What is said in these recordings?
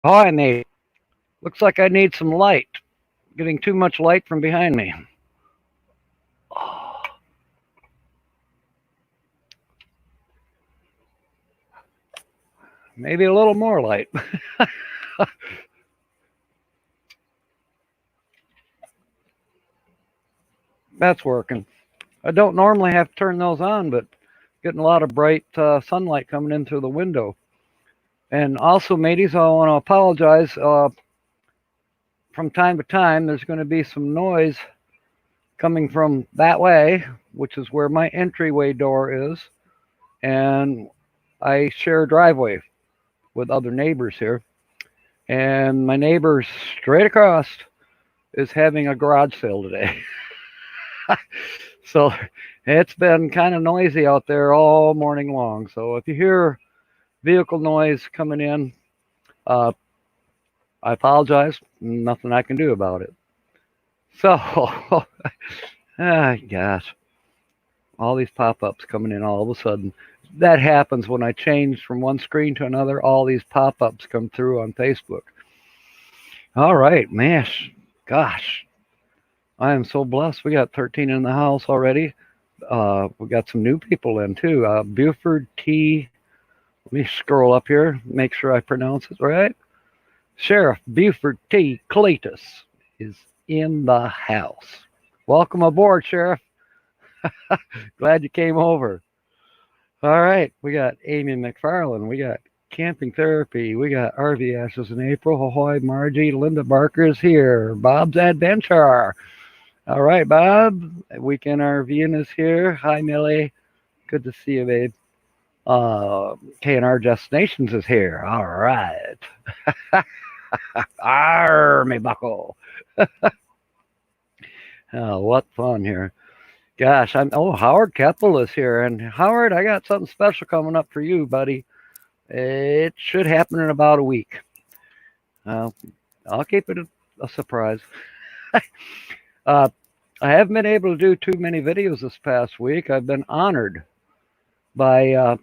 Hi, Nate. Looks like I need some light. Getting too much light from behind me. Maybe a little more light. That's working. I don't normally have to turn those on, but getting a lot of bright sunlight coming in through the window. And also, mateys, I want to apologize. From time to time, there's going to be some noise coming from that way, which is where my entryway door is. And I share a driveway with other neighbors here. And my neighbor straight across is having a garage sale today. So it's been kind of noisy out there all morning long. So if you hear vehicle noise coming in, uh, I apologize. Nothing I can do about it. So, gosh, all these pop-ups coming in all of a sudden. That happens when I change from one screen to another. All these pop-ups come through on Facebook. All right, man. Gosh, I am so blessed. We got 13 in the house already. We got some new people in too. Buford T. Let me scroll up here, make sure I pronounce it right. Sheriff Buford T. Cletus is in the house. Welcome aboard, Sheriff. Glad you came over. All right, we got Amy McFarland. We got Camping Therapy. We got RV Ashes in April. Ahoy, Margie. Linda Barker is here. Bob's Adventure. All right, Bob. Weekend RVing is here. Hi, Millie. Good to see you, babe. K&R Destinations is here. All right. Army buckle. Oh, what fun here. Gosh, Howard Keppel is here. And Howard, I got something special coming up for you, buddy. It should happen in about a week. Uh, I'll keep it a surprise. uh, I haven't been able to do too many videos this past week. I've been honored by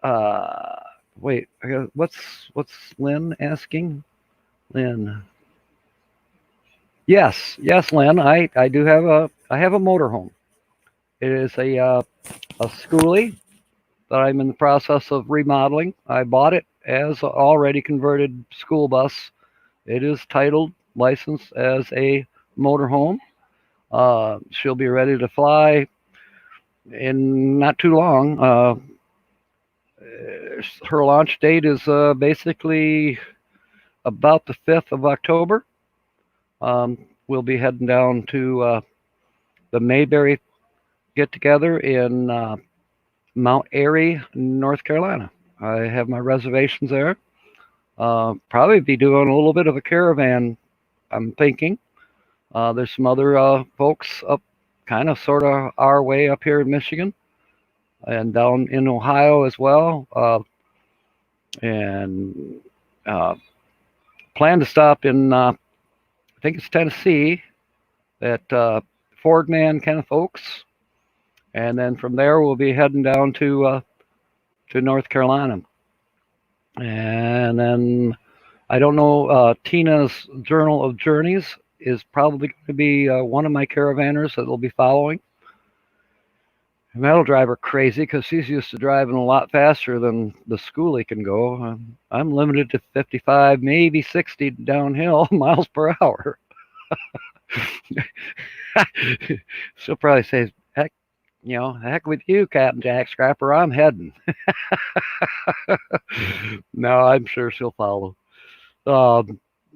uh, wait, what's Lynn asking? Lynn. Yes, Lynn. I do have a motorhome. It is a schoolie that I'm in the process of remodeling. I bought it as an already converted school bus. It is titled, licensed as a motorhome. She'll be ready to fly in not too long. Her launch date is basically about the 5th of October. We'll be heading down to the Mayberry get together in Mount Airy, North Carolina. I have my reservations there. Probably be doing a little bit of a caravan, I'm thinking. There's some other folks up kind of sort of our way up here in Michigan and down in Ohio as well. And plan to stop in, I think it's Tennessee, at Ford Man, Kenneth Oaks. And then from there, we'll be heading down to North Carolina. And then I don't know, Tina's Journal of Journeys is probably going to be one of my caravanners that will be following. And that'll drive her crazy because she's used to driving a lot faster than the schoolie can go. I'm limited to 55, maybe 60 downhill miles per hour. She'll probably say, heck with you, Captain Jack Scrapper, I'm heading. No, I'm sure she'll follow. Or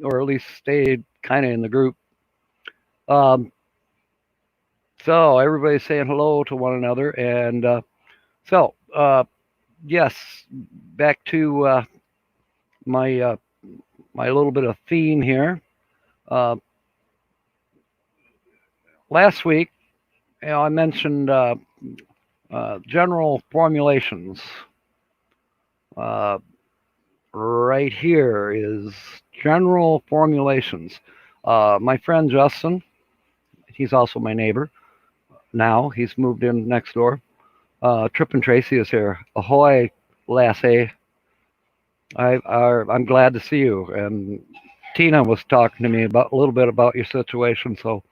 at least stay kind of in the group. Um, so everybody's saying hello to one another. And so, yes, back to my my little bit of theme here. Uh, Last week, I mentioned general formulations. Uh, right here is general formulations. My friend Justin, he's also my neighbor. Now he's moved in next door. Trip and Tracy is here. Ahoy, Lassie. I'm glad to see you. And Tina was talking to me about a little bit about your situation, so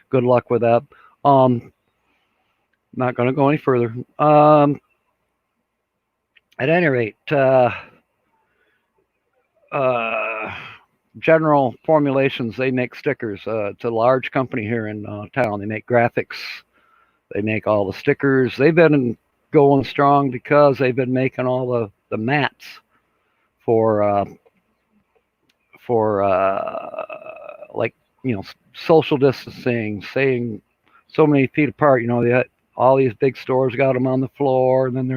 good luck with that. Um, Not going to go any further. At any rate, uh, General Formulations, they make stickers. It's a large company here in town. They make graphics. They make all the stickers. They've been going strong because they've been making all the mats for like social distancing, staying so many feet apart. All these big stores got them on the floor, and then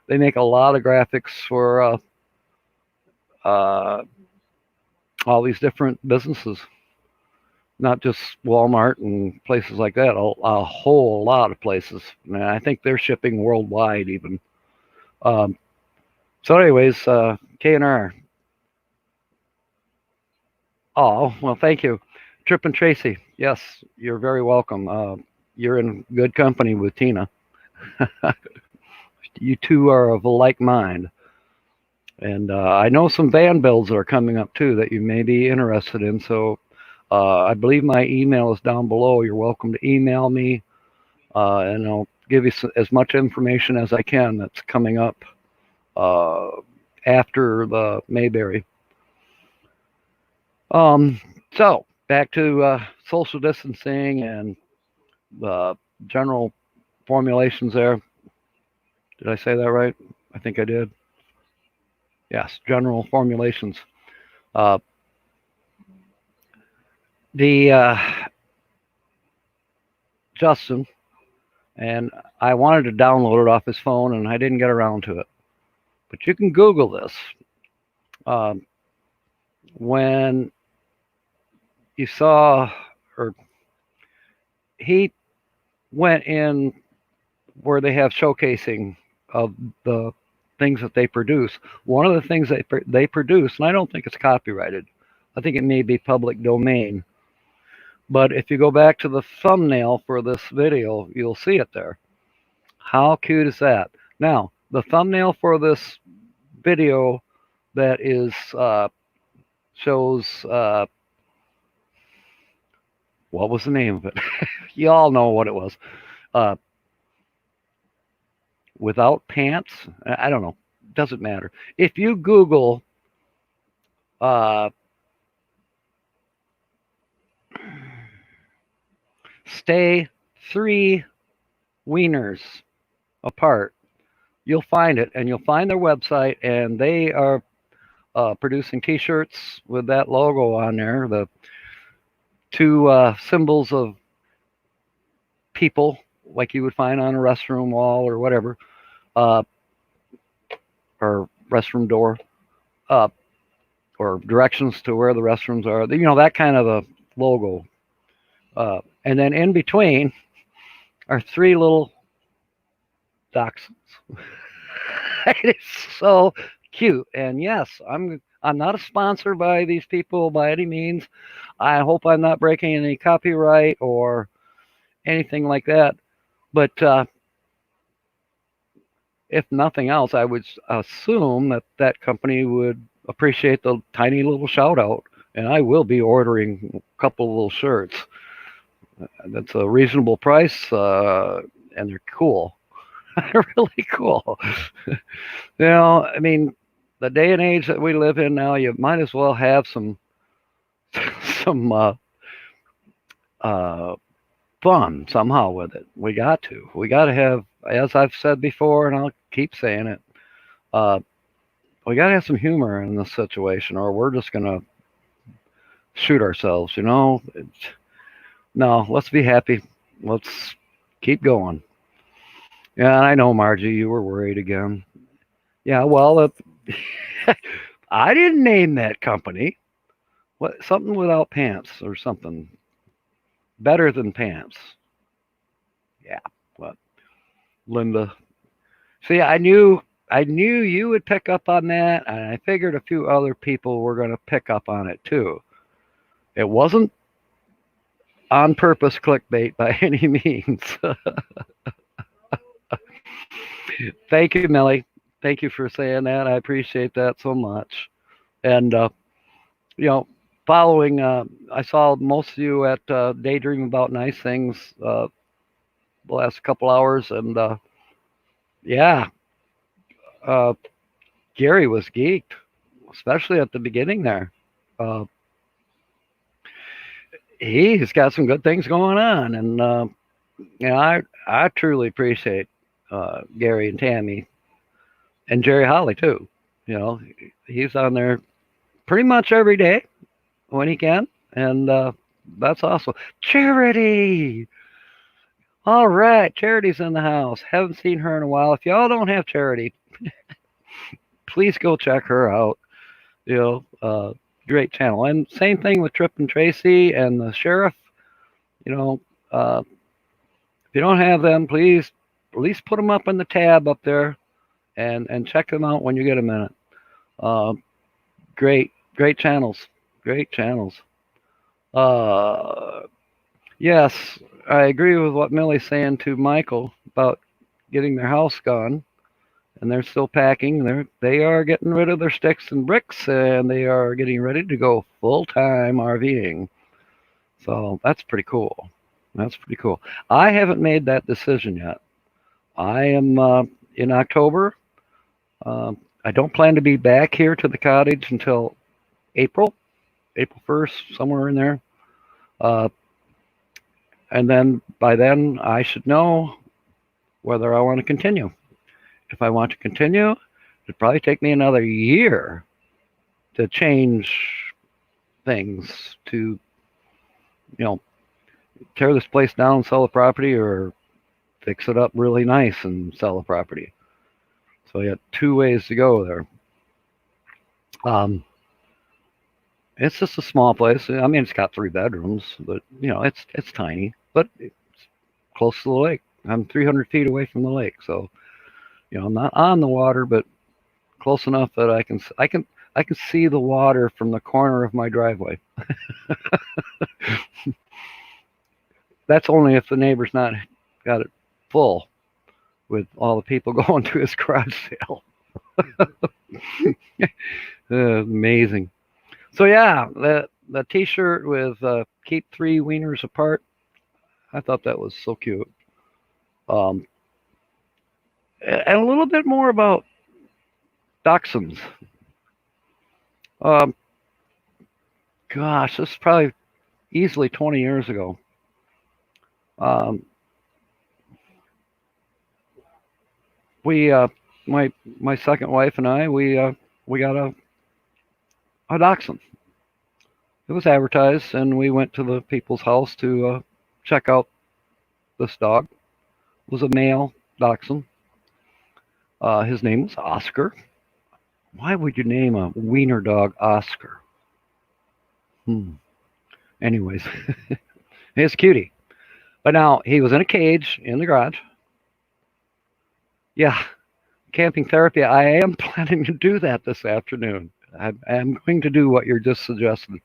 they make a lot of graphics for uh, all these different businesses, not just Walmart and places like that. A whole lot of places. And I think they're shipping worldwide even. Um, so, anyways, K&R. Oh, well, thank you. Trip and Tracy. Yes, you're very welcome. You're in good company with Tina. You two are of a like mind. And I know some van builds that are coming up too that you may be interested in. So I believe my email is down below. You're welcome to email me, and I'll give you as much information as I can that's coming up uh, after the Mayberry. So back to social distancing and general formulations there. Did I say that right? I think I did. Yes, general formulations. Uh, the Justin, and I wanted to download it off his phone, and I didn't get around to it. But you can Google this. Um, when you saw, or he went in where they have showcasing of the things that they produce. One of the things they produce, and I don't think it's copyrighted. I think it may be public domain. But if you go back to the thumbnail for this video, you'll see it there. How cute is that? Now, the thumbnail for this video that is shows what was the name of it? You all know what it was. Uh, Without pants. I don't know. Doesn't matter. If you Google stay 3 wieners apart, you'll find it, and you'll find their website, and they are producing T-shirts with that logo on there. The 2 symbols of people, like you would find on a restroom wall or whatever, or restroom door, or directions to where the restrooms are. That kind of a logo. And then in between are 3 little dachshunds. It is so cute. And yes, I'm not a sponsor by these people by any means. I hope I'm not breaking any copyright or anything like that. But if nothing else, I would assume that company would appreciate the tiny little shout out, and I will be ordering a couple of little shirts. That's a reasonable price, and they're cool. They're really cool. I mean, the day and age that we live in now, you might as well have some fun somehow with it. We got to have, as I've said before, and I'll keep saying it, we got to have some humor in this situation, or we're just gonna shoot ourselves. No, let's be happy. Let's keep going. Yeah, I know, Margie, you were worried again. Yeah, well, I didn't name that company. What, something without pants or something better than pants. Yeah, but Linda, see, I knew you would pick up on that, and I figured a few other people were going to pick up on it too. It wasn't on purpose clickbait by any means. Thank you, Millie. Thank you for saying that. I appreciate that so much. And you know, following, I saw most of you at Daydream About Nice Things the last couple hours, and yeah, uh, Gary was geeked, especially at the beginning there. Uh, he's got some good things going on, and I truly appreciate Gary and Tammy and Jerry Holly too. You know, he's on there pretty much every day when he can, and that's awesome. Charity, all right, Charity's in the house. Haven't seen her in a while. If y'all don't have Charity, please go check her out. You know, great channel. And same thing with Trip and Tracy and the sheriff. You know, if you don't have them, please at least put them up in the tab up there and check them out when you get a minute. Uh, great channels, great channels. Uh, yes, I agree with what Millie's saying to Michael about getting their house gone, and they're still packing. They are getting rid of their sticks and bricks, and they are getting ready to go full time RVing. So that's pretty cool. That's pretty cool. I haven't made that decision yet. I am in October. I don't plan to be back here to the cottage until April, April 1st, somewhere in there. Uh, and then by then, I should know whether I want to continue. If I want to continue, it'd probably take me another year to change things, to, you know, tear this place down and sell the property, or fix it up really nice and sell the property. So you got 2 ways to go there. It's just a small place. I mean, it's got 3 bedrooms, but you know, it's tiny, but it's close to the lake. I'm 300 feet away from the lake, so you know, I'm not on the water, but close enough that I can see the water from the corner of my driveway. That's only if the neighbor's not got it full with all the people going to his garage sale. Amazing. So yeah, the T-shirt with "Keep 3 Wieners Apart." I thought that was so cute. And a little bit more about dachshunds. Um, gosh, this is probably easily 20 years ago. Um, we, my second wife and I, we got a dachshund. It was advertised, and we went to the people's house to check out this dog. It was a male dachshund. His name was Oscar. Why would you name a wiener dog Oscar? Anyways, he's a cutie. But now he was in a cage in the garage. Yeah, camping therapy. I am planning to do that this afternoon. I am going to do what you're just suggesting.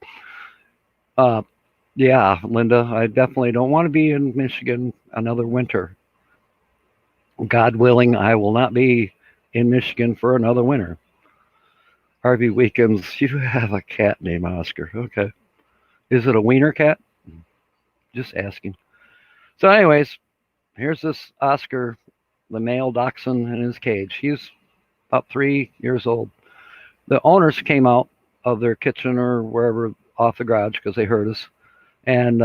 Yeah, Linda, I definitely don't want to be in Michigan another winter. God willing, I will not be in Michigan for another winter. RV weekends. You have a cat named Oscar. Okay. Is it a wiener cat? Just asking. So, anyways, here's this Oscar, the male dachshund in his cage. He's about 3 years old. The owners came out of their kitchen or wherever off the garage because they heard us, and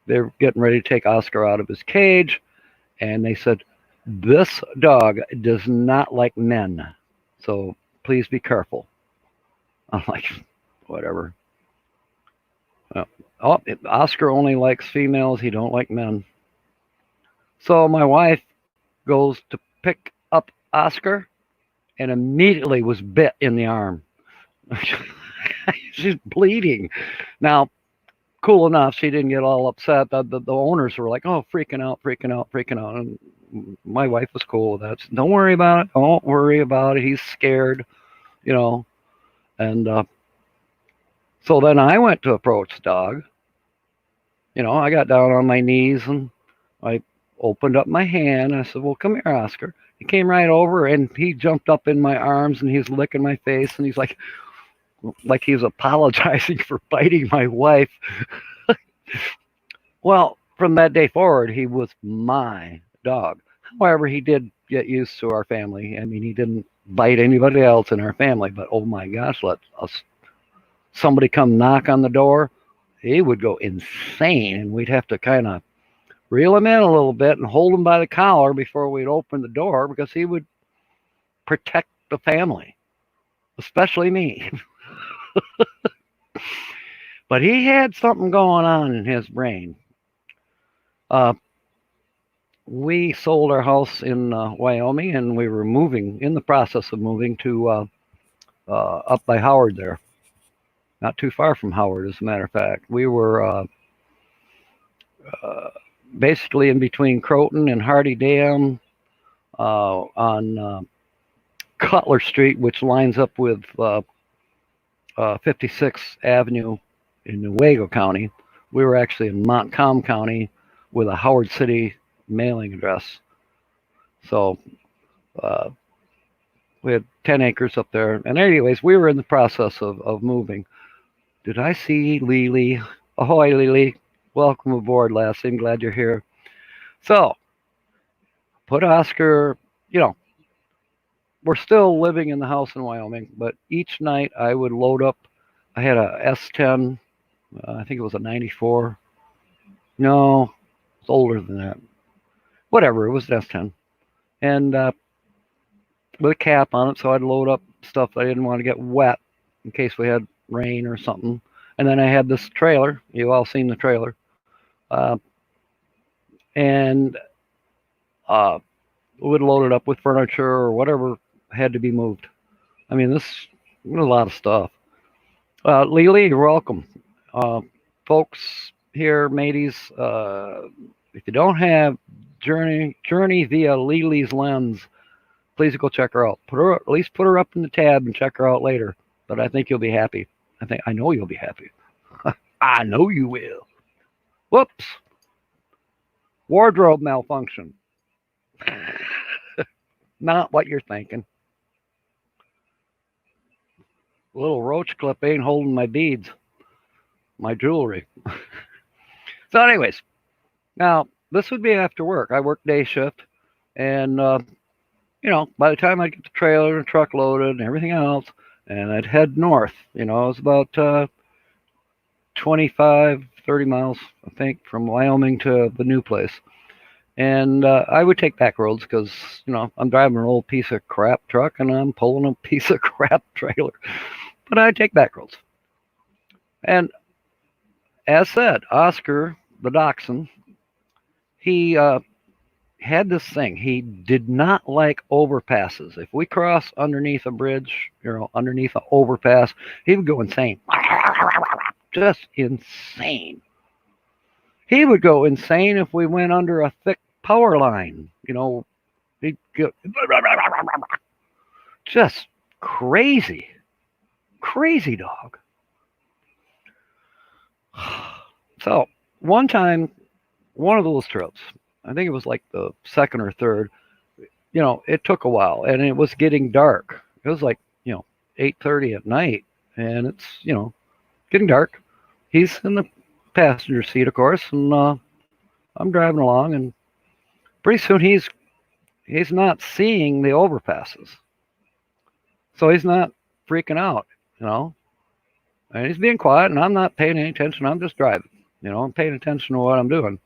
they're getting ready to take Oscar out of his cage, and they said, "This dog does not like men, so please be careful." I'm like, whatever. Oscar only likes females. He don't like men. So my wife goes to pick up Oscar and immediately was bit in the arm. She's bleeding. Now, cool enough, she didn't get all upset. The owners were like, "Oh, freaking out. And my wife was cool with that. Don't worry about it. Don't worry about it. He's scared, you know. And so then I went to approach the dog. You know, I got down on my knees and I opened up my hand. I said, "Well, come here, Oscar." He came right over and he jumped up in my arms and he's licking my face and he's like he was apologizing for biting my wife. Well, from that day forward, he was my dog. However, he did get used to our family. I mean, he didn't bite anybody else in our family, but oh my gosh, let us somebody come knock on the door, he would go insane, and we'd have to kind of reel him in a little bit and hold him by the collar before we'd open the door because he would protect the family, especially me. But he had something going on in his brain. Uh, we sold our house in Wyoming, and we were in the process of moving to up by Howard there, not too far from Howard, as a matter of fact. We were uh, basically in between Croton and Hardy Dam on Cutler Street, which lines up with 56th Avenue in Newaygo County. We were actually in Montcalm County with a Howard City mailing address. So we had 10 acres up there. And anyways, we were in the process of moving. Did I see Lily? Ahoy, Lily. Welcome aboard, Lassie. I'm glad you're here. So, put Oscar, we're still living in the house in Wyoming, but each night I would load up. I had a S10, I think it was a 94. No, it's older than that. Whatever, it was an S10. And with a cap on it, so I'd load up stuff I didn't want to get wet in case we had rain or something. And then I had this trailer. You've all seen the trailer. And would load it up with furniture or whatever had to be moved. I mean, this was a lot of stuff. Lily, you're welcome. Folks here, mateys, if you don't have Journey via Lily's Lens, please go check her out. At least put her up in the tab and check her out later. But I think you'll be happy. I know you'll be happy. I know you will. Whoops. Wardrobe malfunction. Not what you're thinking. A little roach clip ain't holding my beads, my jewelry. So anyways, now this would be after work. I work day shift, and by the time I get the trailer and truck loaded and everything else, and I'd head north. It was about 25, 30 miles, I think, from Wyoming to the new place. And I would take back roads because, I'm driving an old piece of crap truck and I'm pulling a piece of crap trailer. But I'd take back roads. And as said, Oscar, the dachshund, he had this thing. He did not like overpasses. If we cross underneath a bridge, underneath an overpass, he would go insane. Just insane. He would go insane if we went under a thick power line. He'd go just crazy. Crazy dog. So, one time, one of those trips, I think it was like the second or third, it took a while and it was getting dark. It was like, 8:30 at night and it's, getting dark. He's in the passenger seat, of course, and I'm driving along, and pretty soon he's not seeing the overpasses, so he's not freaking out, and he's being quiet, and I'm not paying any attention. I'm just driving, I'm paying attention to what I'm doing.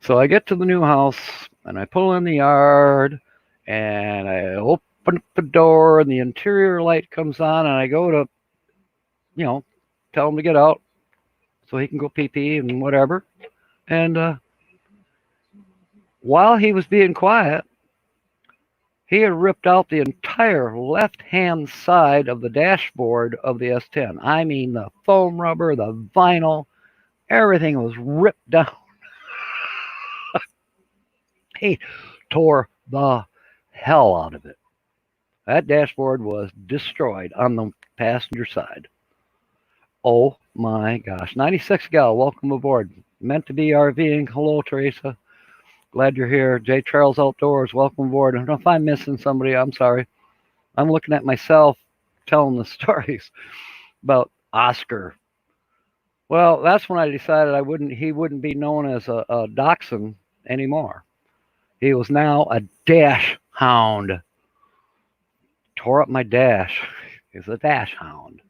So I get to the new house, and I pull in the yard, and I open up the door, and the interior light comes on, and I go to, tell him to get out so he can go pee-pee and whatever. And while he was being quiet, he had ripped out the entire left-hand side of the dashboard of the S10. I mean, the foam rubber, the vinyl, everything was ripped down. He tore the hell out of it. That dashboard was destroyed on the passenger side. Oh my gosh. 96 gal, welcome aboard. Meant to be RVing. Hello, Teresa. Glad you're here. J. Charles Outdoors, welcome aboard. And if I'm missing somebody, I'm sorry. I'm looking at myself telling the stories about Oscar. Well, that's when I decided he wouldn't be known as a dachshund anymore. He was now a dash hound. Tore up my dash. He's a dash hound.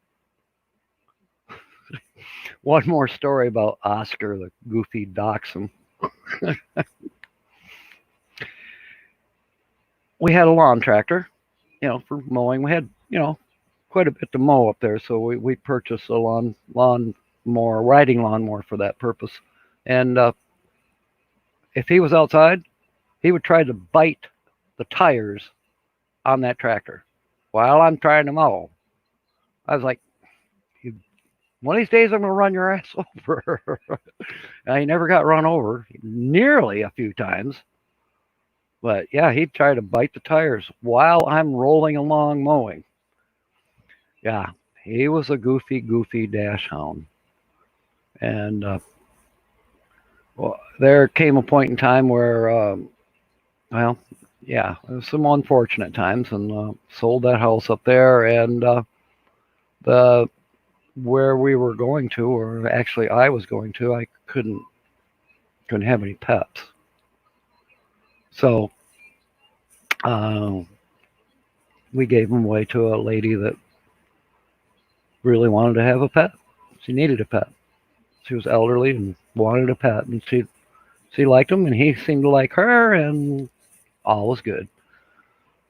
One more story about Oscar, the goofy dachshund. We had a lawn tractor, for mowing. We had, quite a bit to mow up there, so we purchased a riding lawnmower for that purpose. And if he was outside, he would try to bite the tires on that tractor while I'm trying to mow. I was like, one of these days I'm going to run your ass over. I never got run over, nearly a few times. But yeah, he'd try to bite the tires while I'm rolling along mowing. Yeah, he was a goofy, goofy dash hound. And there came a point in time where, there was some unfortunate times, and sold that house up there, and the where we were going to, or actually I was going to, I couldn't have any pets. So we gave them away to a lady that really wanted to have a pet. She needed a pet. She was elderly and wanted a pet, and she liked him, and he seemed to like her, and all was good.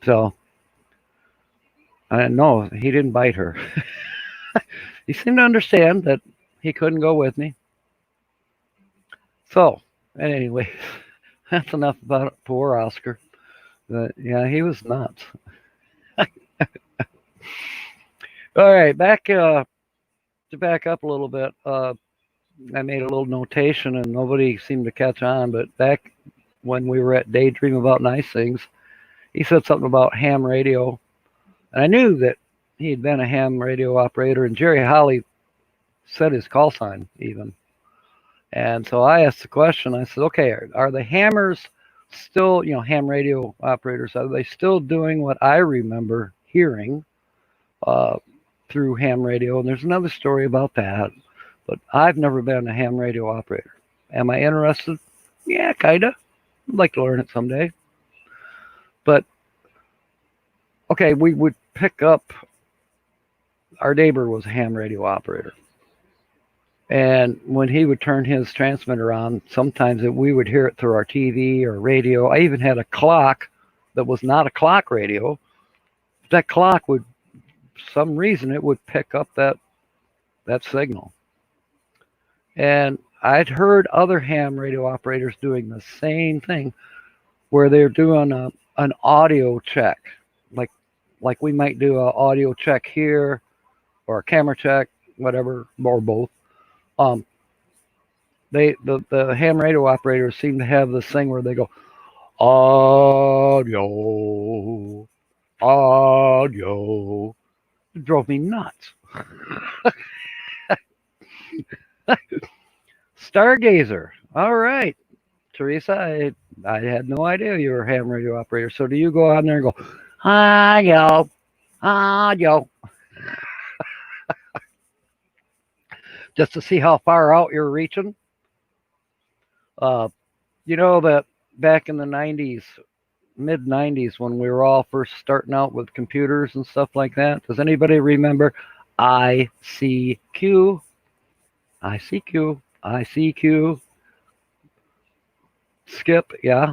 So, no, he didn't bite her. He seemed to understand that he couldn't go with me. So, anyway, that's enough about poor Oscar. But, yeah, he was nuts. All right, to back up a little bit. I made a little notation, and nobody seemed to catch on. But back when we were at Daydream About Nice Things, he said something about ham radio, and I knew that he'd been a ham radio operator, and Jerry Holly said his call sign even. And so I asked the question. I said, okay, are the hammers still, ham radio operators, are they still doing what I remember hearing through ham radio? And there's another story about that, but I've never been a ham radio operator. Am I interested? Yeah, kind of. I'd like to learn it someday. But, okay, we would pick up, our neighbor was a ham radio operator. And when he would turn his transmitter on, sometimes we would hear it through our TV or radio. I even had a clock that was not a clock radio. That clock would, for some reason, it would pick up that signal. And I'd heard other ham radio operators doing the same thing, where they're doing an audio check, like we might do an audio check here, or a camera check, whatever, or both. The ham radio operators seem to have this thing where they go, audio. It drove me nuts. Stargazer. All right, Teresa, I had no idea you were a ham radio operator. So do you go on there and go, audio. Just to see how far out you're reaching? You know that back in the 90s, mid-90s, when we were all first starting out with computers and stuff like that, does anybody remember ICQ? Skip, yeah.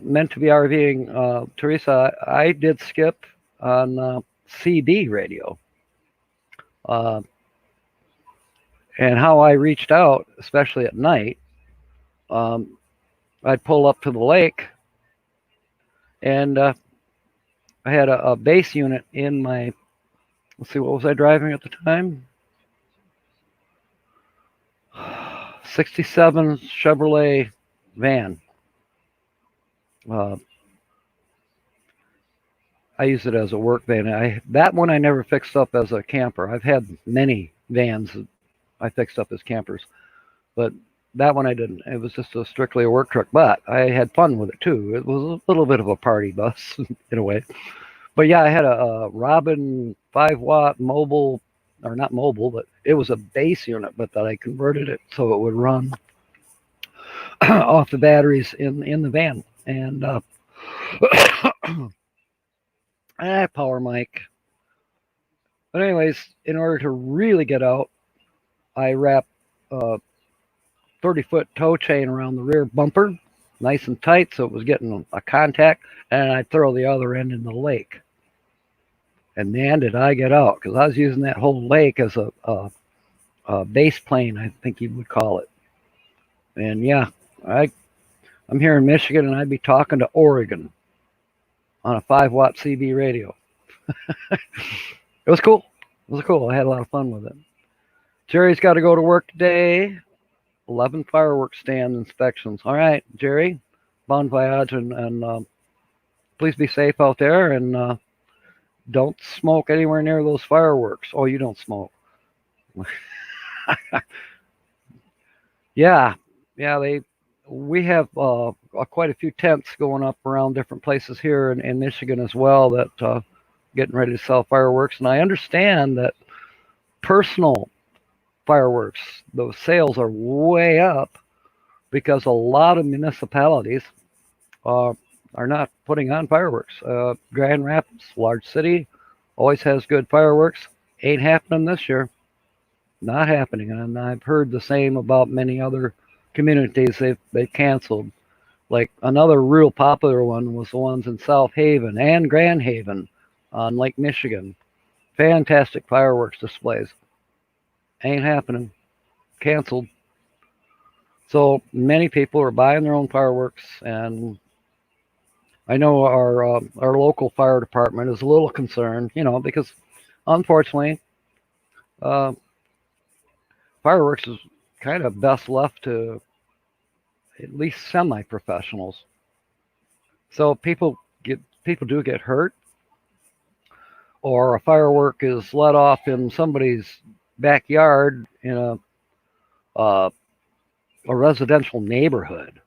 Meant to be RVing. Teresa, I did Skip on CB radio. And how I reached out, especially at night, I'd pull up to the lake, and I had a base unit in my, let's see, what was I driving at the time? 67 Chevrolet van. I use it as a work van. That one I never fixed up as a camper. I've had many vans that I fixed up as campers, but That one I didn't. It was just strictly a work truck, but I had fun with it too. It was a little bit of a party bus in a way. But yeah, I had a Robin 5 watt mobile, or not mobile, but it was a base unit, but that I converted it so it would run off the batteries in the van. And power mic. But anyways, in order to really get out, I wrapped a 30-foot tow chain around the rear bumper, nice and tight, so it was getting a contact, and I'd throw the other end in the lake. And man, did I get out, because I was using that whole lake as a base plane, I think you would call it. And yeah, I'm here in Michigan, and I'd be talking to Oregon on a 5 watt CB radio. It was cool. It was cool. I had a lot of fun with it. Jerry's got to go to work today. 11 fireworks stand inspections. All right, Jerry, bon voyage, and please be safe out there, and don't smoke anywhere near those fireworks. Oh, you don't smoke. Yeah, we have quite a few tents going up around different places here in Michigan as well that getting ready to sell fireworks. And I understand that personal fireworks, those sales are way up because a lot of municipalities are not putting on fireworks. Grand Rapids, large city, always has good fireworks. Ain't happening this year. Not happening. And I've heard the same about many other communities they've canceled. Like another real popular one was the ones in South Haven and Grand Haven on Lake Michigan. Fantastic fireworks displays. Ain't happening. Canceled. So many people are buying their own fireworks, and I know our local fire department is a little concerned, because unfortunately, fireworks is kind of best left to at least semi-professionals. So people do get hurt, or a firework is let off in somebody's backyard in a residential neighborhood.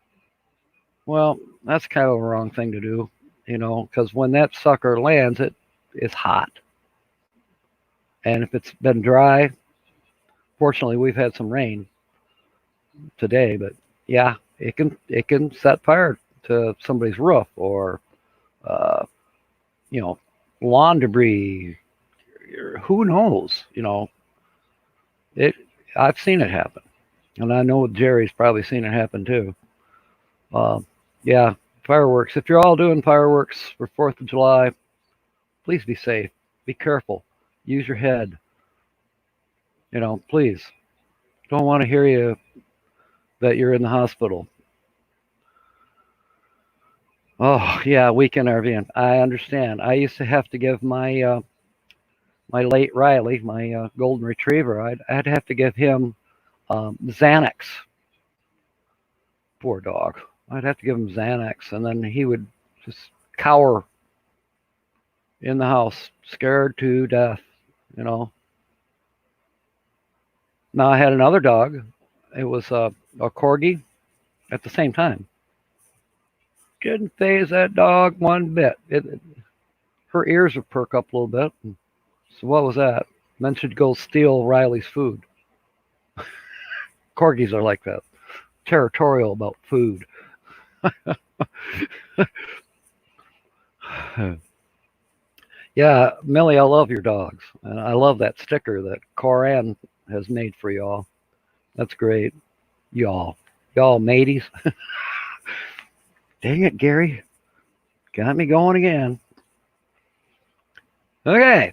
Well, that's kind of a wrong thing to do, because when that sucker lands, it's hot. And if it's been dry, fortunately, we've had some rain today, but yeah, it can set fire to somebody's roof or lawn debris. Who knows? I've seen it happen, and I know Jerry's probably seen it happen too. Yeah, fireworks. If you're all doing fireworks for 4th of July, please be safe. Be careful. Use your head. Please. Don't want to hear you that you're in the hospital. Oh, yeah, weekend RVing. I understand. I used to have to give my late Riley, my golden retriever, I'd have to give him Xanax. Poor dog. I'd have to give him Xanax, and then he would just cower in the house, scared to death, Now I had another dog. It was a corgi at the same time. Didn't phase that dog one bit. Her ears would perk up a little bit. So what was that? Then she'd go steal Riley's food. Corgis are like that, territorial about food. Yeah, Millie, I love your dogs. And I love that sticker that Coran has made for y'all. That's great. Y'all mateys. Dang it, Gary. Got me going again. Okay.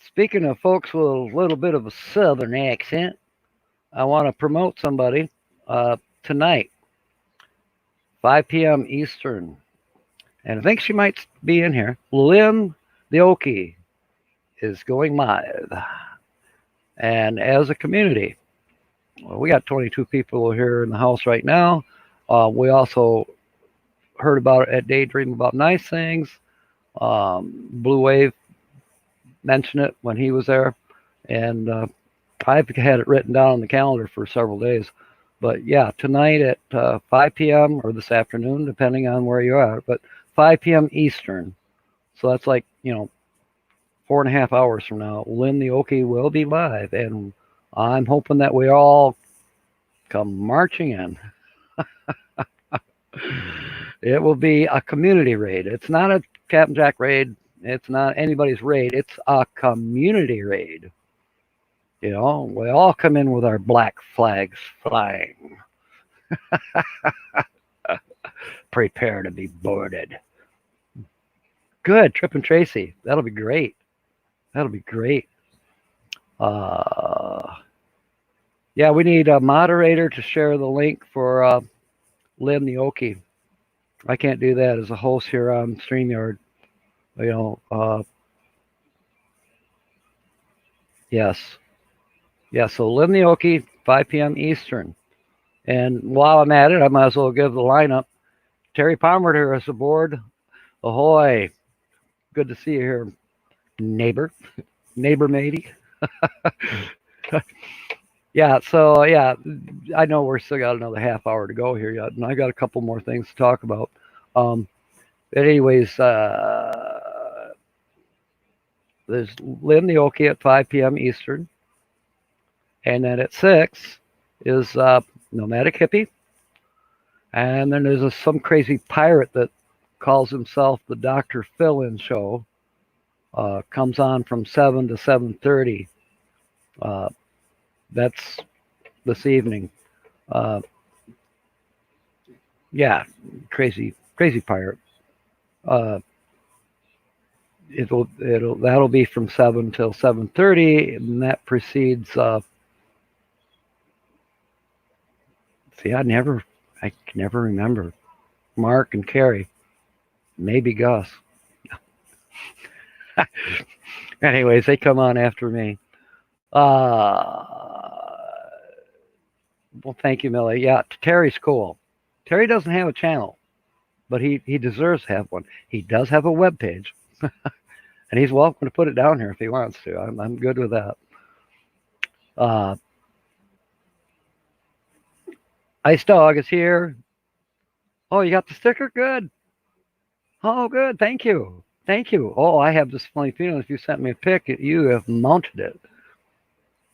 Speaking of folks with a little bit of a southern accent, I want to promote somebody tonight, 5 p.m. Eastern. And I think she might be in here. Lim the Okie is going live. And as a community, we got 22 people here in the house right now. We also heard about it at Daydream About Nice Things. Blue Wave mentioned it when he was there. And I've had it written down on the calendar for several days. But yeah, tonight at 5 p.m. or this afternoon, depending on where you are, but 5 p.m. Eastern. So that's like, 4.5 hours from now, Lynn the Okie will be live. And I'm hoping that we all come marching in. It will be a community raid. It's not a Captain Jack raid. It's not anybody's raid. It's a community raid. We all come in with our black flags flying. Prepare to be boarded. Good, Trip and Tracy. That'll be great. That'll be great. Yeah, we need a moderator to share the link for Lim Nioki. I can't do that as a host here on StreamYard. Yes. Yeah, so Lim Nioki, 5 p.m. Eastern. And while I'm at it, I might as well give the lineup. Terry Palmer is aboard. Ahoy. Good to see you here, neighbor matey. Yeah, so yeah, I know we're still got another half hour to go here yet, and I got a couple more things to talk about. But anyways, there's Lim Nioki at 5 p.m. Eastern, and then at 6 is Nomadic Hippie, and then there's some crazy pirate that calls himself the Dr. Fill-In Show. Comes on from 7 to 7:30. That's this evening. Yeah, crazy pirate. That'll be from 7 till 7:30, and that precedes. See, I can never remember. Mark and Carrie, maybe Gus. Anyways, they come on after me. Well, thank you, Millie. Yeah, Terry's cool. Terry doesn't have a channel, but he deserves to have one. He does have a web page, and he's welcome to put it down here if he wants to. I'm good with that. Ice Dog is here. Oh, you got the sticker? Good. Oh, good. Thank you. Oh, I have this funny feeling if you sent me a pic, you have mounted it.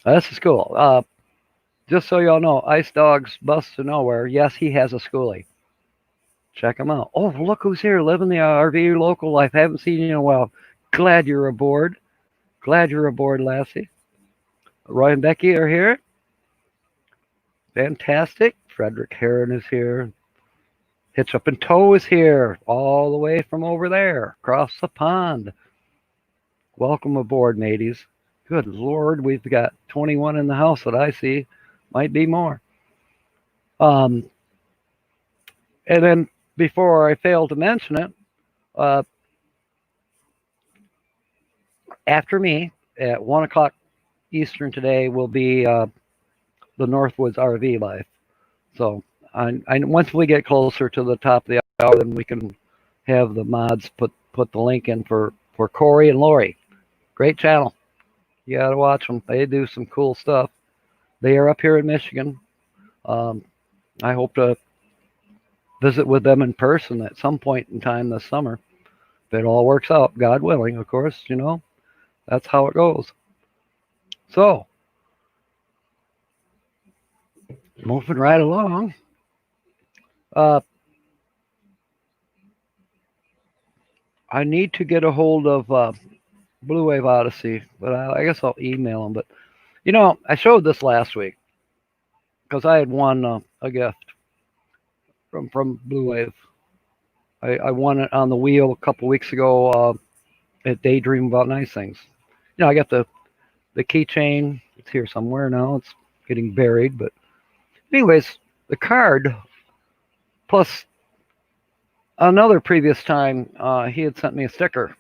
This is cool. Just so y'all know, Ice Dog's Bus to Nowhere. Yes, he has a schoolie. Check him out. Oh, look who's here, living the RV local life. Haven't seen you in a while. Glad you're aboard. Lassie. Roy and Becky are here. Fantastic. Frederick Heron is here. Hitch Up and Toe is here, all the way from over there, across the pond. Welcome aboard, mateys. Good Lord, we've got 21 in the house that I see. Might be more. And then before I fail to mention it, after me at 1 o'clock Eastern today will be the Northwoods RV Life. So once we get closer to the top of the hour, then we can have the mods put the link in for Corey and Lori. Great channel. You got to watch them. They do some cool stuff. They are up here in Michigan. I hope to visit with them in person at some point in time this summer. If it all works out, God willing, of course, that's how it goes. So, moving right along. I need to get a hold of Blue Wave Odyssey, but I guess I'll email them. But, I showed this last week because I had won a gift from Blue Wave. I won it on the wheel a couple weeks ago at Daydream About Nice Things. I got the keychain. It's here somewhere now. It's getting buried. But anyways, the card plus another previous time he had sent me a sticker.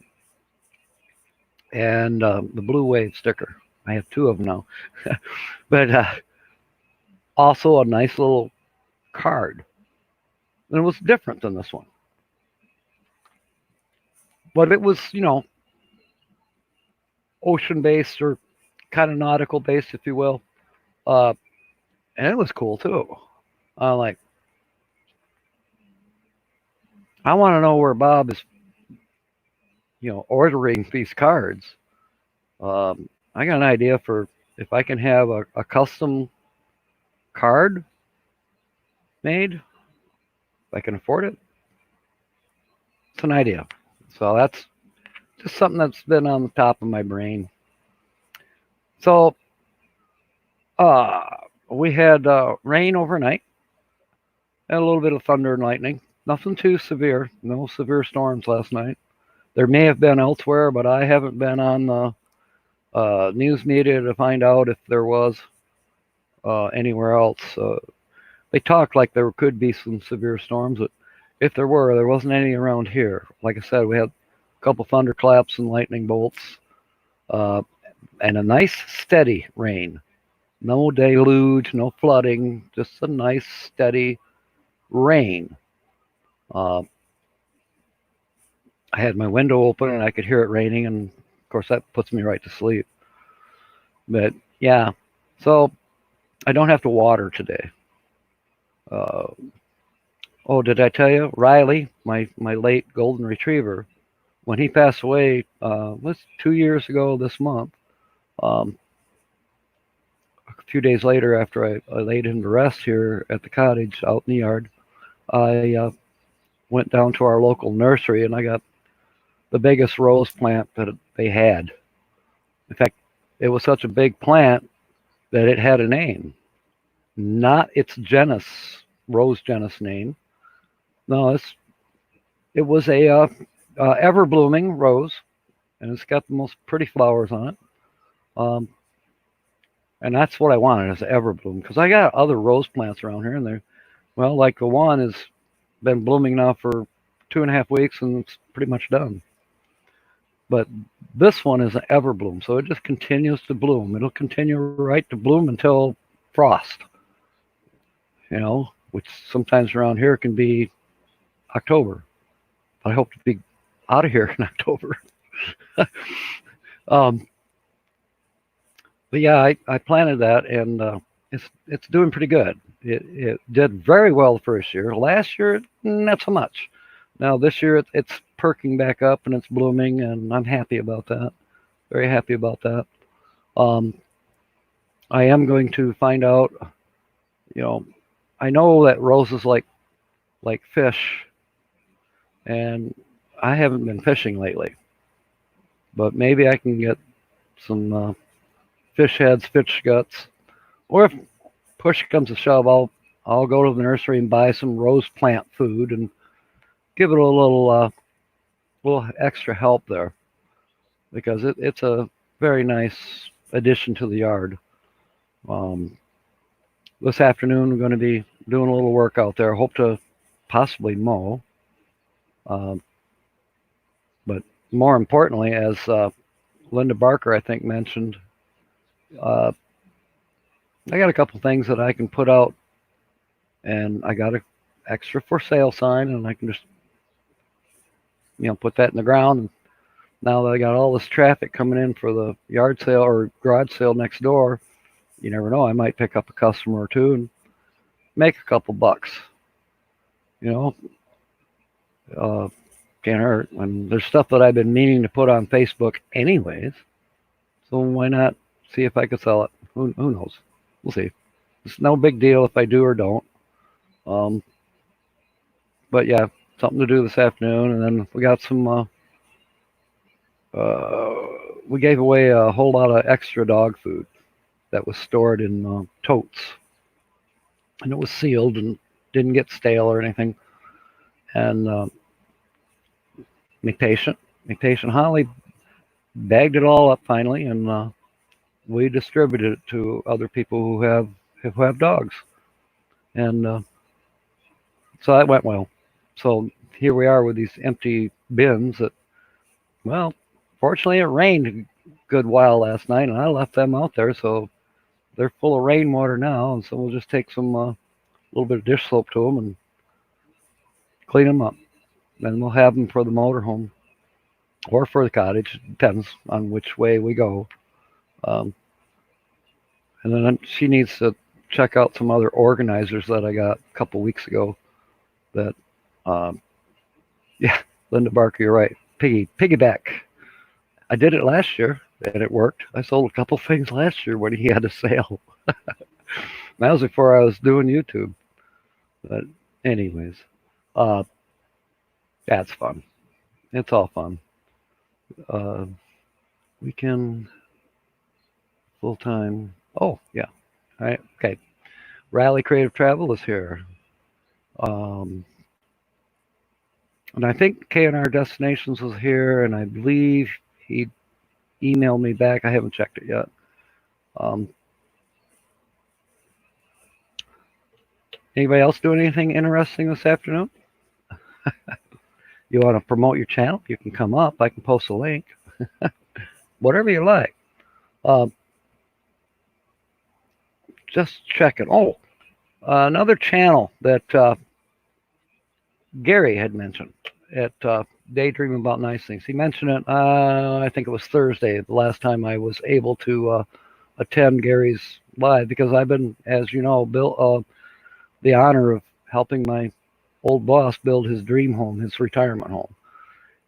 And the Blue Wave sticker. I have 2 of them now. But also a nice little card. And it was different than this one. But it was, ocean-based or kind of nautical-based, if you will. And it was cool, too. Like, I want to know where Bob is, ordering these cards. I got an idea for if I can have a custom card made, if I can afford it. It's an idea. So that's just something that's been on the top of my brain. So uh, we had rain overnight and a little bit of thunder and lightning. Nothing too severe. No severe storms last night. There may have been elsewhere, but I haven't been on the news media to find out if there was anywhere else. They talked like there could be some severe storms, but if there were, there wasn't any around here. Like I said, we had a couple thunderclaps and lightning bolts, uh, and a nice steady rain. No deluge, no flooding, just a nice steady rain. Uh, I had my window open and I could hear it raining, and of course that puts me right to sleep. But yeah, so I don't have to water today. Uh, oh, did I tell you? Riley, my late golden retriever, when he passed away, was 2 years ago this month. Um, a few days later, after I laid him to rest here at the cottage out in the yard, I went down to our local nursery and I got the biggest rose plant that they had. In fact, it was such a big plant that it had a name, not its genus, rose genus name. No, it was a ever blooming rose, and it's got the most pretty flowers on it. Um, and that's what I wanted is ever bloom, because I got other rose plants around here, and they're like the one has been blooming now for 2.5 weeks, and it's pretty much done. But this one is an ever bloom, so it just continues to bloom. It'll continue right to bloom until frost, which sometimes around here can be October. I hope to be out of here in October. um, but yeah, I planted that, and it's doing pretty good. It did very well the first year. Last year, not so much. Now this year, it's perking back up and it's blooming, and I'm happy about that. Very happy about that. I am going to find out. I know that roses like fish, and I haven't been fishing lately. But maybe I can get some fish heads, fish guts, or if push comes to shove, I'll go to the nursery and buy some rose plant food and give it a little extra help there, because it's a very nice addition to the yard. This afternoon we're going to be doing a little work out there. Hope to possibly mow. But more importantly, as Linda Barker, I think, mentioned, I got a couple things that I can put out, and I got an extra for sale sign, and I can just put that in the ground. And now that I got all this traffic coming in for the yard sale or garage sale next door, you never know, I might pick up a customer or two and make a couple bucks. Can't hurt. And there's stuff that I've been meaning to put on Facebook anyways, so why not see if I could sell it? Who knows? We'll see. It's no big deal if I do or don't. But yeah, something to do this afternoon, and then we got some. We gave away a whole lot of extra dog food that was stored in totes, and it was sealed and didn't get stale or anything. And be patient. Holly bagged it all up finally, and we distributed it to other people who have dogs, and so that went well. So here we are with these empty bins that, well, fortunately it rained a good while last night, and I left them out there, so they're full of rainwater now, and so we'll just take some little bit of dish soap to them and clean them up. Then we'll have them for the motorhome or for the cottage. Depends on which way we go. And then she needs to check out some other organizers that I got a couple weeks ago. That, yeah, Linda Barker, you're right. Piggyback. I did it last year and it worked. I sold a couple things last year when he had a sale. That was before I was doing YouTube. But anyways, that's fun. It's all fun. Weekend, full time. Oh yeah. All right. Okay. Rally Creative Travel is here. And I think K&R Destinations was here, and I believe he emailed me back. I haven't checked it yet. Anybody else doing anything interesting this afternoon? You want to promote your channel? You can come up. I can post a link. Whatever you like. Just checking. Oh, another channel that Gary had mentioned at Daydream About Nice Things. He mentioned it, I think it was Thursday, the last time I was able to attend Gary's live, because I've been, as you know, the honor of helping my old boss build his dream home, his retirement home.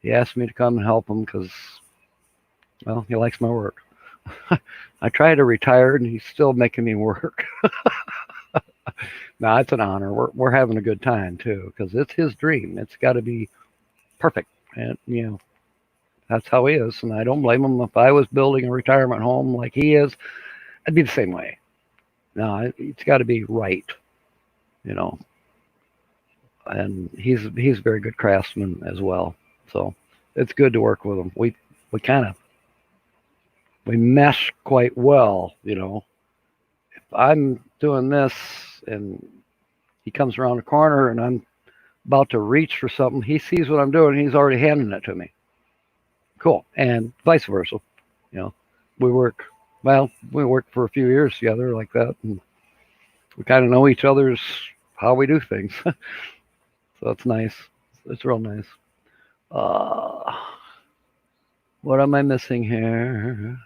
He asked me to come and help him because, well, he likes my work. I tried to retire and he's still making me work. No, it's an honor. We're having a good time too, because it's his dream. It's got to be perfect, and that's how he is. And I don't blame him. If I was building a retirement home like he is, I'd be the same way. No, it's got to be right, And he's a very good craftsman as well. So it's good to work with him. We mesh quite well, If I'm doing this and he comes around the corner and I'm about to reach for something, he sees what I'm doing, he's already handing it to me. Cool. And vice versa. We work for a few years together like that, and we kind of know each other's how we do things. So it's nice. It's real nice. What am I missing here?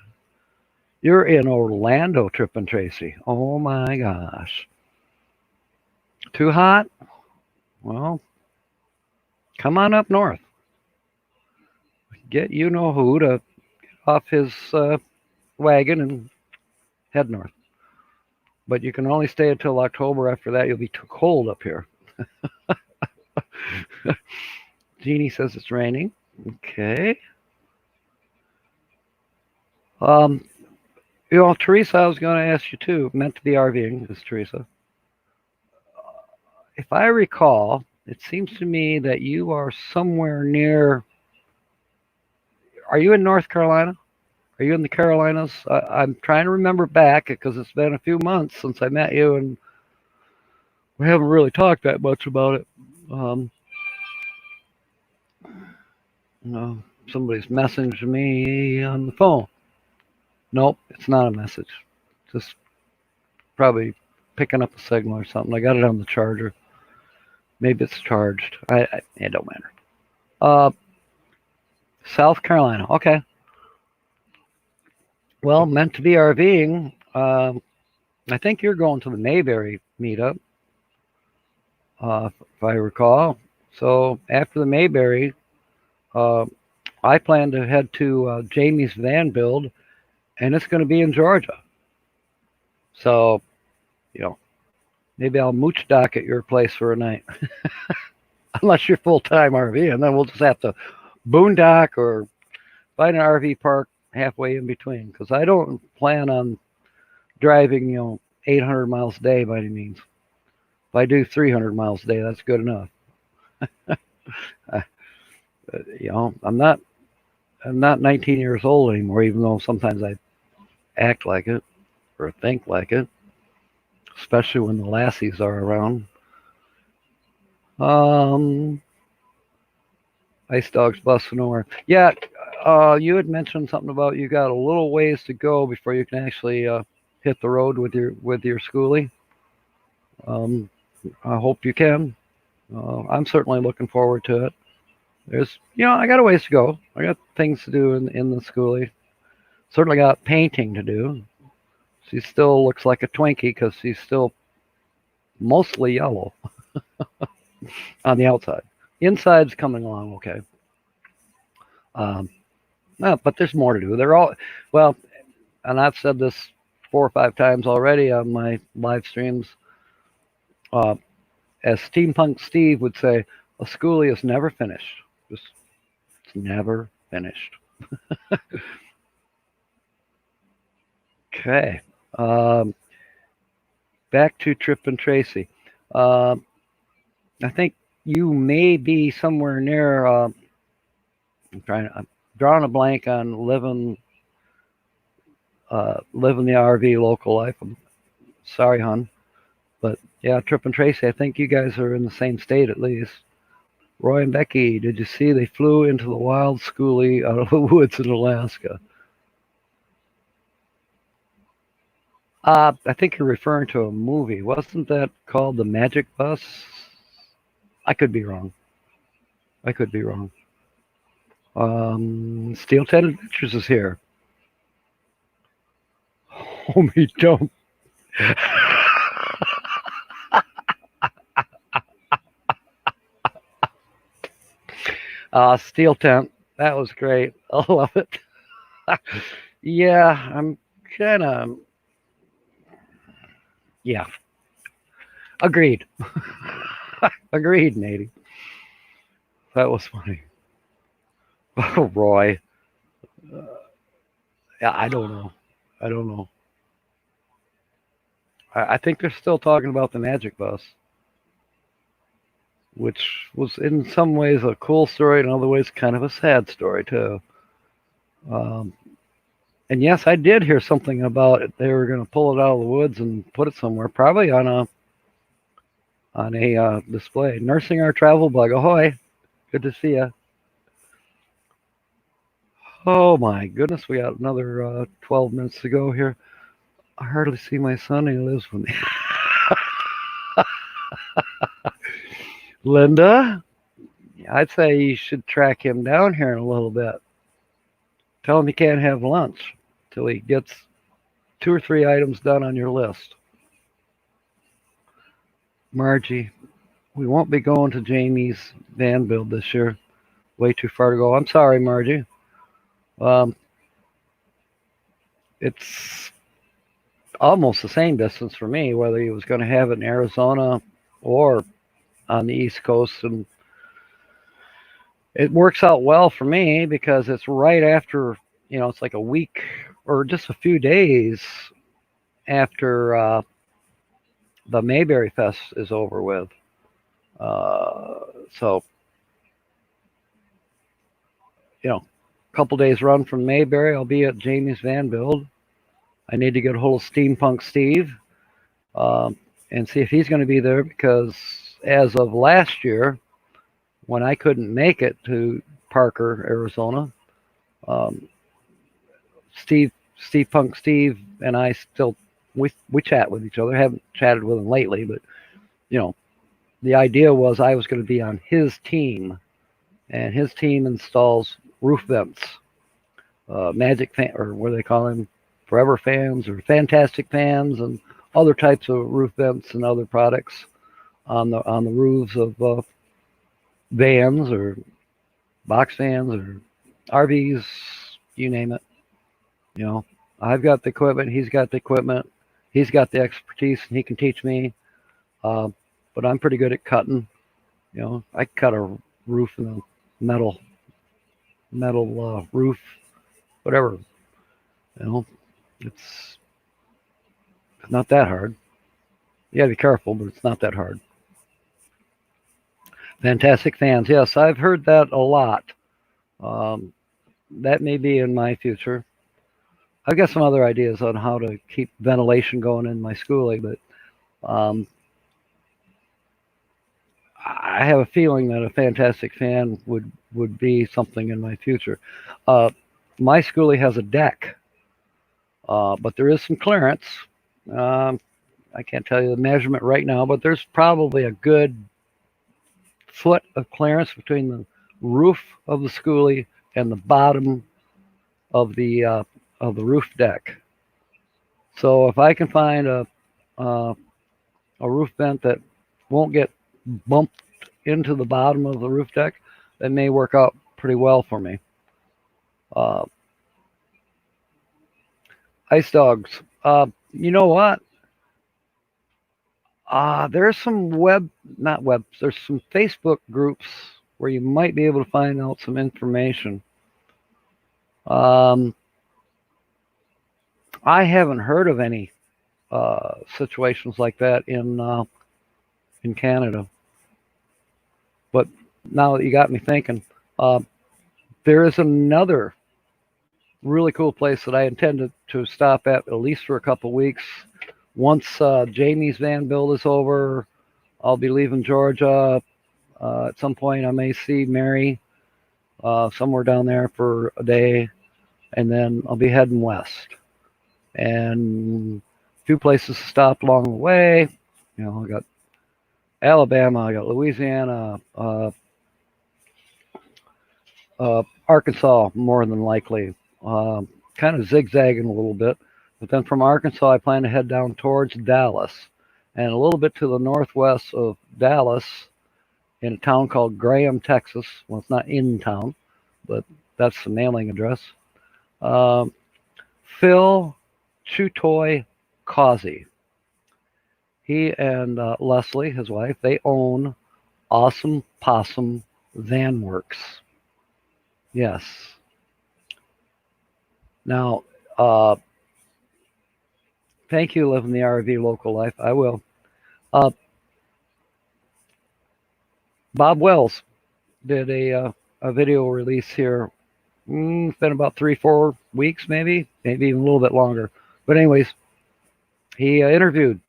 You're in Orlando, Trippin' Tracy. Oh my gosh. Too hot? Well, come on up north. Get you-know-who to get off his wagon and head north. But you can only stay until October. After that, you'll be too cold up here. Jeannie says it's raining. Okay. Teresa, I was going to ask you too. Meant to be RVing is Teresa. If I recall, it seems to me that you are somewhere near. Are you in North Carolina? Are you in the Carolinas? I'm trying to remember back because it's been a few months since I met you, and we haven't really talked that much about it. Somebody's messaged me on the phone. Nope, it's not a message. Just probably picking up a signal or something. I got it on the charger. Maybe it's charged. It don't matter. South Carolina. Okay. Well, meant to be RVing. I think you're going to the Mayberry meetup, if I recall. So after the Mayberry, I plan to head to Jamie's van build, and it's going to be in Georgia. So, maybe I'll mooch dock at your place for a night. Unless you're full-time RV, and then we'll just have to boondock or find an RV park halfway in between, because I don't plan on driving 800 miles a day by any means. If I do 300 miles a day, that's good enough. I'm not 19 years old anymore, even though sometimes I act like it or think like it, especially when the lassies are around. Ice Dog's busting nowhere. Yeah, you had mentioned something about you got a little ways to go before you can actually hit the road with your schoolie. I hope you can. I'm certainly looking forward to it. I got a ways to go. I got things to do in the schoolie. Certainly got painting to do. She still looks like a Twinkie because she's still mostly yellow on the outside. Inside's coming along okay. No, but there's more to do. They're all well, and I've said this 4 or 5 times already on my live streams. Uh, as Steampunk Steve would say, a schoolie is never finished. Just it's never finished. Okay. Back to Trip and Tracy. I think you may be somewhere near. I'm drawing a blank on living the RV local life. I'm sorry, hon, but yeah, Trip and Tracy. I think you guys are in the same state at least. Roy and Becky, did you see they flew into the wild schoolie out of the woods in Alaska? I think you're referring to a movie. Wasn't that called The Magic Bus? I could be wrong. Steel 10 Adventures is here. Homie, don't. Steel Tent. That was great. I love it. Yeah, I'm kind of. Yeah. Agreed. Agreed, Nady. That was funny. Oh, Roy. Yeah, I don't know. I think they're still talking about the Magic Bus, which was in some ways a cool story, in other ways kind of a sad story too. And yes, I did hear something about it. They were going to pull it out of the woods and put it somewhere, probably on a display. Nursing our travel bug. Ahoy! Good to see you. Oh my goodness, we got another 12 minutes to go here. I hardly see my son. He lives with me. Linda, I'd say you should track him down here in a little bit. Tell him he can't have lunch till he gets 2 or 3 items done on your list. Margie, we won't be going to Jamie's van build this year. Way too far to go. I'm sorry, Margie. It's almost the same distance for me, whether he was going to have it in Arizona or on the East Coast. And it works out well for me because it's right after, it's like a week or just a few days after the Mayberry Fest is over with. So, a couple days run from Mayberry, I'll be at Jamie's Van Build. I need to get a hold of Steampunk Steve and see if he's going to be there, because as of last year, when I couldn't make it to Parker, Arizona, Steampunk Steve and I still we chat with each other. I haven't chatted with him lately, but the idea was I was going to be on his team, and his team installs roof vents, magic fan, or what do they call them, forever fans or fantastic fans, and other types of roof vents and other products on the roofs of vans or box vans or RVs, you name it. I've got the equipment, he's got the equipment, he's got the expertise, and he can teach me. But I'm pretty good at cutting. I cut a roof in a metal roof, whatever. It's not that hard. You gotta be careful, but it's not that hard. Fantastic fans. Yes, I've heard that a lot. That may be in my future. I've got some other ideas on how to keep ventilation going in my schoolie, but I have a feeling that a fantastic fan would be something in my future. My schoolie has a deck, but there is some clearance. I can't tell you the measurement right now, but there's probably a good foot of clearance between the roof of the schoolie and the bottom of the roof deck. So if I can find a roof vent that won't get bumped into the bottom of the roof deck, that may work out pretty well for me. Uh, Ice dogs. You know what? There's some not web, there's some Facebook groups where you might be able to find out some information. Um, I haven't heard of any situations like that in Canada, but now that you got me thinking, uh, there is another really cool place that I intended to stop at least for a couple weeks. Once Jamie's van build is over, I'll be leaving Georgia. At some point, I may see Mary somewhere down there for a day, and then I'll be heading west. And a few places to stop along the way. You know, I got Alabama, I got Louisiana, Arkansas, more than likely. Kind of zigzagging a little bit. But then from Arkansas, I plan to head down towards Dallas. And a little bit to the northwest of Dallas, in a town called Graham, Texas. Well, it's not in town, but that's the mailing address. Um, Phil Chutoy Causey. He and Leslie, his wife, they own Awesome Possum Van Works. Yes. Now, thank you, living the RV local life. I will. Uh, Bob Wells did a video release here. It's been about 3-4 weeks, maybe even a little bit longer. But anyways, he interviewed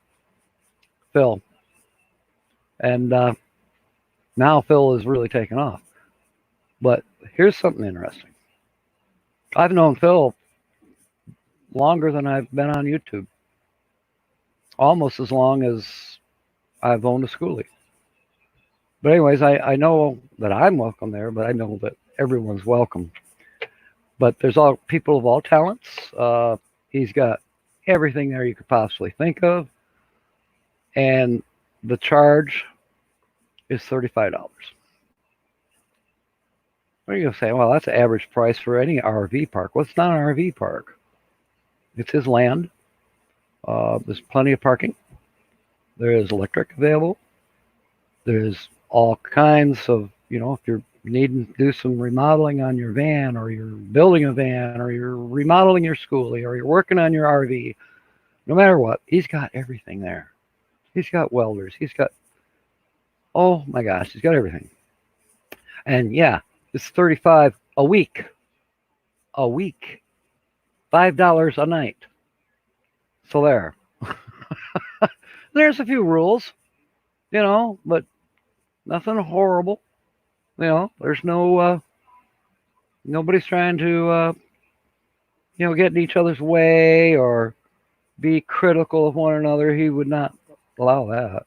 Phil, and now Phil is really taken off. But here's something interesting. I've known Phil longer than I've been on YouTube, almost as long as I've owned a schoolie. But anyways, I know that I'm welcome there, but I know that everyone's welcome. But there's all people of all talents. He's got everything there you could possibly think of, and the charge is $35. What are you gonna say? Well, that's the average price for any RV park. Well, it's not an RV park. It's his land. There's plenty of parking. There is electric available. There's all kinds of, if you're needing to do some remodeling on your van, or you're building a van, or you're remodeling your schoolie, or you're working on your RV, no matter what, he's got everything there. He's got welders. He's got, oh my gosh, he's got everything. And yeah, it's $35 a week. A week. $5 a night. So there. There's a few rules, but nothing horrible. There's no nobody's trying to get in each other's way or be critical of one another. He would not allow that.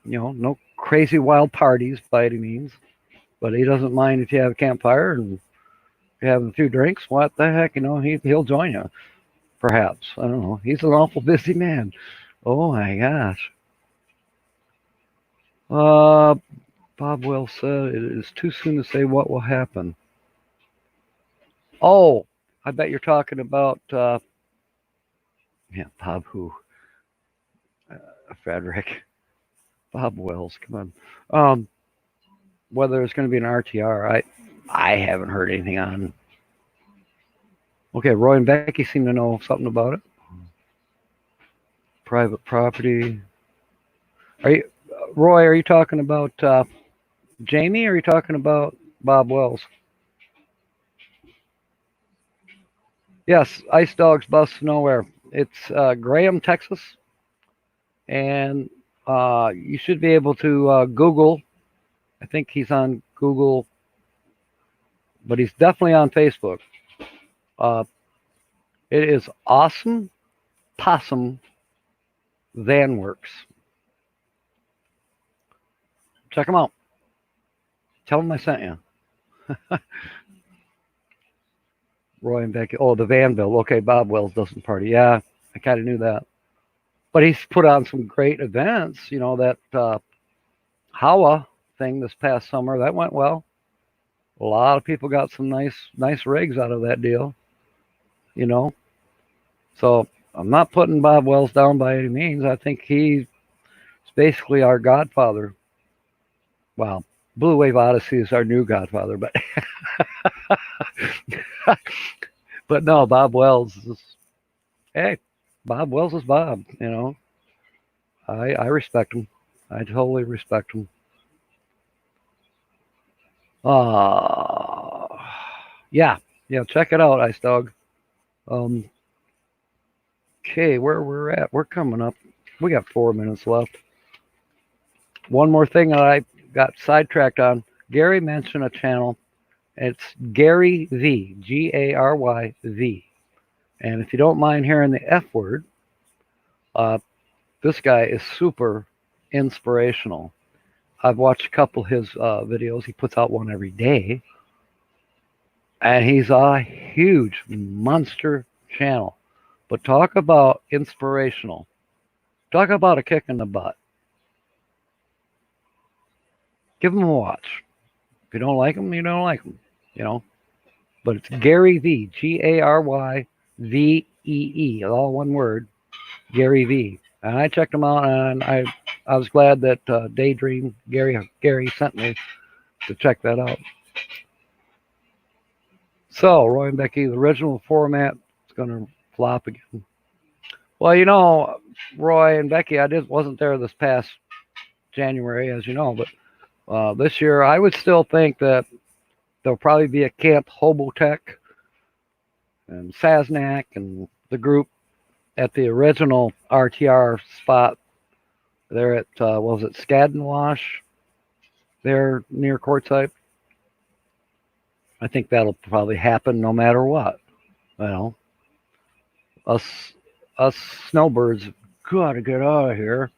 No crazy wild parties by any means, but he doesn't mind if you have a campfire and you're having a few drinks. What the heck, he'll join you. Perhaps, I don't know. He's an awful busy man. Oh my gosh. Bob Wells said it is too soon to say what will happen. Oh, I bet you're talking about Bob who? Frederick. Bob Wells, come on. Whether it's going to be an RTR, I haven't heard anything on. Okay, Roy and Becky seem to know something about it. Private property. Roy, are you talking about Jamie, or are you talking about Bob Wells? Yes, Ice Dogs Bus Nowhere. It's Graham, Texas. And you should be able to Google. I think he's on Google, but he's definitely on Facebook. It is Awesome Possum Van Works. Check them out. Tell them I sent you. Roy and Becky. Oh, the Vanville. Okay, Bob Wells doesn't party. Yeah, I kind of knew that. But he's put on some great events. You know, that Hawa thing this past summer, that went well. A lot of people got some nice rigs out of that deal, you know. So I'm not putting Bob Wells down by any means. I think he's basically our godfather. Well, Blue Wave Odyssey is our new godfather, but but no, Bob Wells is, hey, Bob Wells is Bob, you know. I respect him. I totally respect him. Uh yeah, yeah, check it out, Ice Dog. Um okay, where we're at, we're coming up. We got 4 minutes left. One more thing that I got sidetracked on. Gary mentioned a channel. It's Gary V, Gary V. And if you don't mind hearing the F word, uh, this guy is super inspirational. I've watched a couple of his videos. He puts out one every day. And he's a huge monster channel. But talk about inspirational. Talk about a kick in the butt. Give him a watch. If you don't like him, you don't like him. You know. But it's Gary V, GaryVee, all one word, Gary V. And I checked him out, and I was glad that Daydream Gary sent me to check that out. So Roy and Becky, the original format is going to flop again. Well, you know, Roy and Becky, I wasn't there this past January, as you know, but this year I would still think that there'll probably be a Camp Hobotech and Sasnak and the group at the original RTR spot there at, what was it, Skaddenwash, there near Quartzsite. I think that'll probably happen no matter what. You know, us snowbirds gotta get out of here.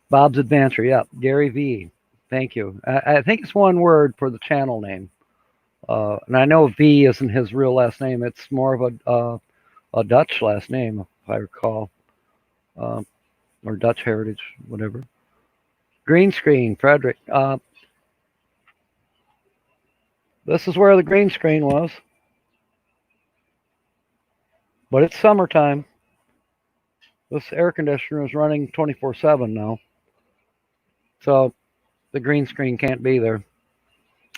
Bob's Adventure, yep, Gary V. Thank you. I think it's one word for the channel name. And I know V isn't his real last name. It's more of a Dutch last name, if I recall, or Dutch heritage, whatever. Green screen, Frederick. This is where the green screen was, but it's summertime. This air conditioner is running 24/7 now, so the green screen can't be there.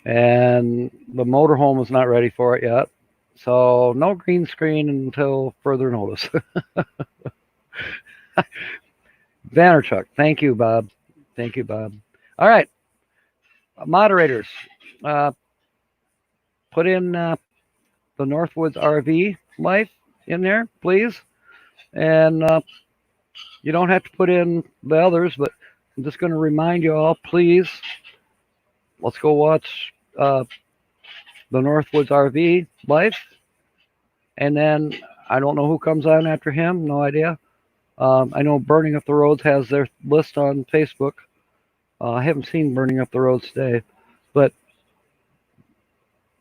And the motorhome is not ready for it yet, so no green screen until further notice. Vanderchuck, thank you, Bob. Thank you, Bob. All right, moderators, put in the Northwoods RV life in there, please. And you don't have to put in the others, but I'm just going to remind you all, please, let's go watch the Northwoods RV life. And then I don't know who comes on after him, no idea. I know Burning Up the Roads has their list on Facebook. I haven't seen Burning Up the Roads today, but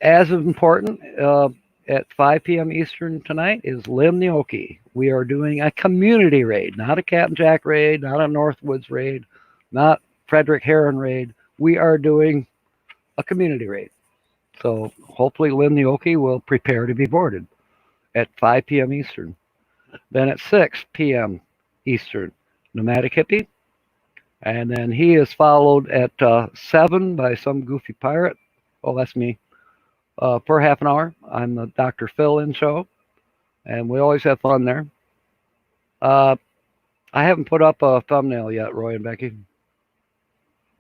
as important, at 5 p.m. Eastern tonight is Limneoki. We are doing a community raid, not a Captain Jack raid, not a Northwoods raid, not Frederick Heron raid. We are doing a community raid. So hopefully Limneoki will prepare to be boarded at 5 p.m. Eastern. Then at 6 p.m. Eastern, Nomadic Hippie. And then he is followed at 7 by some goofy pirate. Oh, that's me. For half an hour. I'm the Dr. Fill-In show, and we always have fun there. I haven't put up a thumbnail yet, Roy and Becky.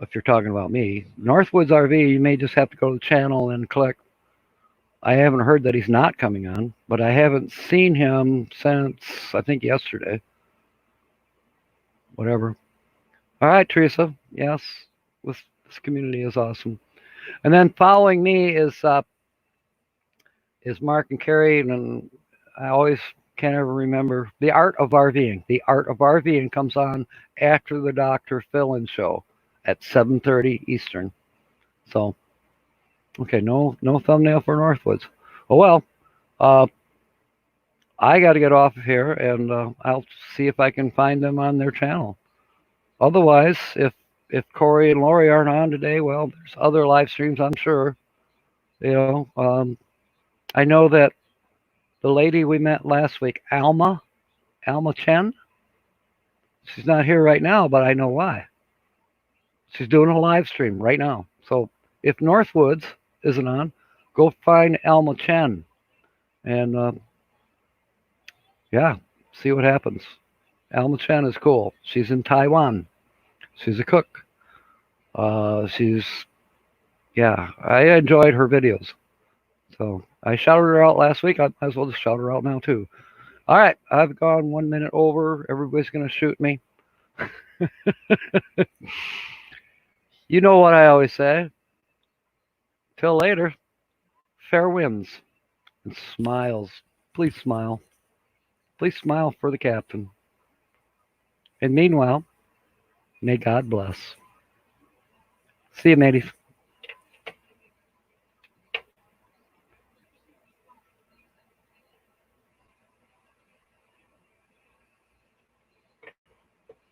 If you're talking about me, Northwoods RV, you may just have to go to the channel and click. I haven't heard that he's not coming on, but I haven't seen him since, I think, yesterday. Whatever. All right, Teresa. Yes, this community is awesome. And then following me is Mark and Carrie, and I always can't ever remember The Art of RVing. The Art of RVing comes on after the Dr. Fill-In show at 7:30 Eastern. So Okay, no thumbnail for Northwoods. Oh well, uh, I got to get off of here, and I'll see if I can find them on their channel. Otherwise, if Corey and Lori aren't on today, well, there's other live streams, I'm sure. You know, I know that the lady we met last week, Alma Chen, she's not here right now, but I know why. She's doing a live stream right now. So if Northwoods isn't on, go find Alma Chen and yeah, see what happens. Alma Chen is cool. She's in Taiwan. She's a cook. She's yeah. I enjoyed her videos. So I shouted her out last week. I might as well just shout her out now too. All right, I've gone 1 minute over. Everybody's gonna shoot me. You know what I always say. Till later. Fair winds and smiles. Please smile. Please smile for the captain. And meanwhile, may God bless. See you, mateys.